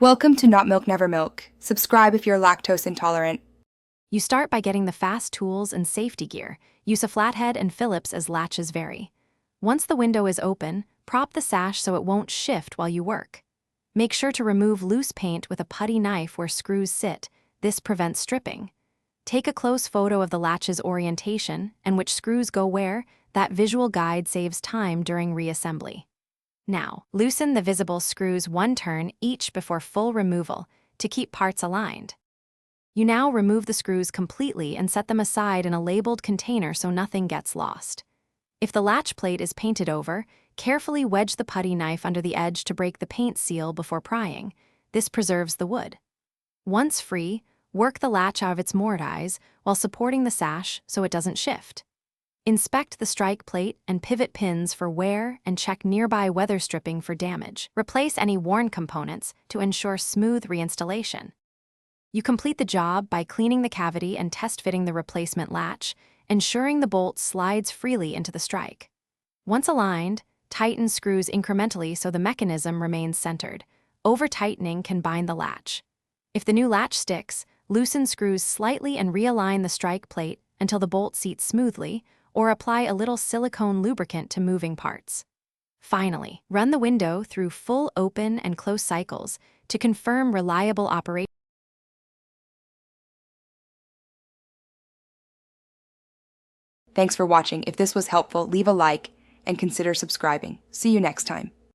Welcome to Not Milk Never Milk. Subscribe if you're lactose intolerant. You start by getting the fast tools and safety gear. Use a flathead and Phillips as latches vary. Once the window is open, prop the sash so it won't shift while you work. Make sure to remove loose paint with a putty knife where screws sit. This prevents stripping. Take a close photo of the latch's orientation and which screws go where. That visual guide saves time during reassembly. Now, loosen the visible screws one turn each before full removal to keep parts aligned. You now remove the screws completely and set them aside in a labeled container so nothing gets lost. If the latch plate is painted over, carefully wedge the putty knife under the edge to break the paint seal before prying. This preserves the wood. Once free, work the latch out of its mortise while supporting the sash so it doesn't shift. Inspect the strike plate and pivot pins for wear and check nearby weather stripping for damage. Replace any worn components to ensure smooth reinstallation. You complete the job by cleaning the cavity and test fitting the replacement latch, ensuring the bolt slides freely into the strike. Once aligned, tighten screws incrementally so the mechanism remains centered. Over-tightening can bind the latch. If the new latch sticks, loosen screws slightly and realign the strike plate until the bolt seats smoothly, or apply a little silicone lubricant to moving parts. Finally, run the window through full open and close cycles to confirm reliable operation. Thanks for watching. If this was helpful, leave a like and consider subscribing. See you next time.